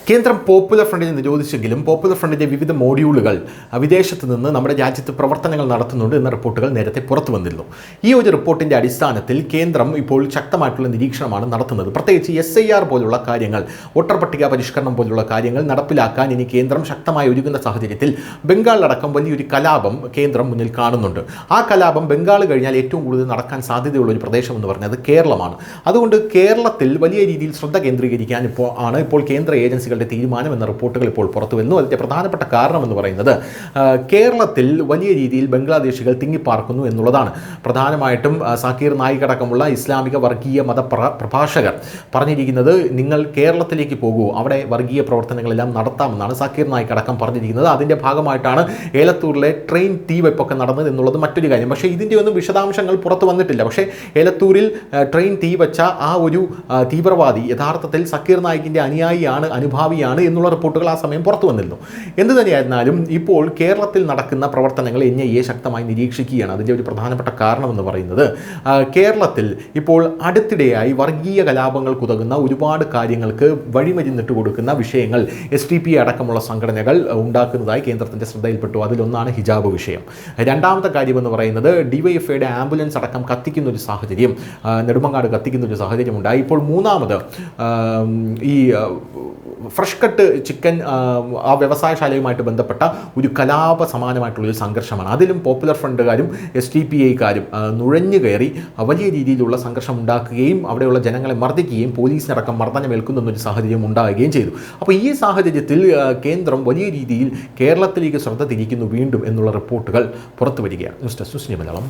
കേന്ദ്രം പോപ്പുലർ ഫ്രണ്ടിനെ നിരോധിച്ചെങ്കിലും പോപ്പുലർ ഫ്രണ്ടിൻ്റെ വിവിധ മോഡ്യൂളുകൾ വിദേശത്ത് നിന്ന് നമ്മുടെ രാജ്യത്ത് പ്രവർത്തനങ്ങൾ നടത്തുന്നുണ്ട് എന്ന റിപ്പോർട്ടുകൾ നേരത്തെ പുറത്തു വന്നിരുന്നു. ഈ ഒരു റിപ്പോർട്ടിൻ്റെ അടിസ്ഥാനത്തിൽ കേന്ദ്രം ഇപ്പോൾ ശക്തമായിട്ടുള്ള നിരീക്ഷണമാണ് നടത്തുന്നത്. പ്രത്യേകിച്ച് SIR പോലുള്ള കാര്യങ്ങൾ, വോട്ടർ പട്ടിക പരിഷ്കരണം പോലുള്ള കാര്യങ്ങൾ നടപ്പിലാക്കാൻ ഇനി കേന്ദ്രം ശക്തമായി ഒരുങ്ങുന്ന സാഹചര്യത്തിൽ ബംഗാളിലടക്കം വലിയൊരു കലാപം കേന്ദ്രം മുന്നിൽ കാണുന്നുണ്ട്. ആ കലാപം ബംഗാൾ കഴിഞ്ഞാൽ ഏറ്റവും കൂടുതൽ നടക്കാൻ സാധ്യതയുള്ള ഒരു പ്രദേശം എന്ന് പറഞ്ഞത് കേരളമാണ്. അതുകൊണ്ട് കേരളത്തിൽ വലിയ രീതിയിൽ ശ്രദ്ധ കേന്ദ്രീകരിക്കാൻ ഇപ്പോൾ കേന്ദ്ര ഏജൻസികളുടെ തീരുമാനം എന്ന റിപ്പോർട്ടുകൾ ഇപ്പോൾ പുറത്തു വരുന്നു. അതിൻ്റെ പ്രധാനപ്പെട്ട കാരണം എന്ന് പറയുന്നത് കേരളത്തിൽ വലിയ രീതിയിൽ ബംഗ്ലാദേശികൾ തിങ്ങിപ്പാർക്കുന്നു എന്നുള്ളതാണ്. പ്രധാനമായിട്ടും സാക്കീർ നായിക് അടക്കമുള്ള ഇസ്ലാമിക വർഗീയ പ്രഭാഷകർ പറഞ്ഞിരിക്കുന്നത്, നിങ്ങൾ കേരളത്തിലേക്ക് പോകൂ, അവിടെ വർഗീയ പ്രവർത്തനങ്ങളെല്ലാം നടത്താമെന്നാണ് സാക്കീർ നായിക് അടക്കം പറഞ്ഞിരിക്കുന്നത്. അതിൻ്റെ ഭാഗമായിട്ടാണ് ഏലത്തൂരിലെ ട്രെയിൻ തീവെപ്പൊക്കെ നടന്നത് എന്നുള്ളത് മറ്റൊരു കാര്യം. പക്ഷേ ഇതിൻ്റെ ഒന്നും വിശദാംശങ്ങൾ പുറത്തു വന്നിട്ടില്ല. പക്ഷേ ഏലത്തൂരിൽ ട്രെയിൻ തീ വെച്ച ആ ഒരു തീവ്രവാദി യഥാർത്ഥത്തിൽ സക്കീർ നായിക്കിൻ്റെ അനുയായിയാണ്, അനുഭാവിയാണ് എന്നുള്ള റിപ്പോർട്ടുകൾ ആ സമയം പുറത്തു വന്നിരുന്നു. എന്തു തന്നെയായിരുന്നാലും ഇപ്പോൾ കേരളത്തിൽ നടക്കുന്ന പ്രവർത്തനങ്ങൾ NIA ശക്തമായി നിരീക്ഷിക്കുകയാണ്. അതിൻ്റെ ഒരു പ്രധാനപ്പെട്ട കാരണം എന്ന് പറയുന്നത് കേരളത്തിൽ ഇപ്പോൾ അടുത്തിടെയായി വർഗീയ കലാപങ്ങൾക്കുതകുന്ന ഒരുപാട് കാര്യങ്ങൾക്ക് വഴിമരുന്നിട്ട് കൊടുക്കുന്ന വിഷയങ്ങൾ SDP അടക്കമുള്ള സംഘടനകൾ ഉണ്ടാക്കുന്നതായി കേന്ദ്രത്തിൻ്റെ ശ്രദ്ധയിൽപ്പെട്ടു. അതിലൊന്നാണ് ഹിജാബ് വിഷയം. രണ്ടാമത്തെ കാര്യമെന്ന് പറയുന്നത് DYFIയുടെ ആംബുലൻസ് അടക്കം കത്തിക്കുന്ന ഒരു സാഹചര്യം, നെടുമങ്ങാട് കത്തിക്കുന്ന ഒരു സാഹചര്യം ഉണ്ടായി. ഇപ്പോൾ മൂന്നാമത് ഈ ഫ്രഷ് കട്ട് ചിക്കൻ ആ വ്യവസായശാലയുമായിട്ട് ബന്ധപ്പെട്ട ഒരു കലാപ സമാനമായിട്ടുള്ളൊരു സംഘർഷമാണ്. അതിലും പോപ്പുലർ ഫ്രണ്ടുകാരും SDPIക്കാരും നുഴഞ്ഞു കയറി വലിയ രീതിയിലുള്ള സംഘർഷം ഉണ്ടാക്കുകയും അവിടെയുള്ള ജനങ്ങളെ മർദ്ദിക്കുകയും പോലീസിനടക്കം മർദ്ദനമേൽക്കുന്നൊരു സാഹചര്യം ഉണ്ടാവുകയും ചെയ്തു. അപ്പോൾ ഈ സാഹചര്യത്തിൽ കേന്ദ്രം വലിയ രീതിയിൽ കേരളത്തിലേക്ക് ശ്രദ്ധ തിരിക്കുന്നു വീണ്ടും എന്നുള്ള റിപ്പോർട്ടുകൾ പുറത്തു വരികയാണ്. News desk Malayalam.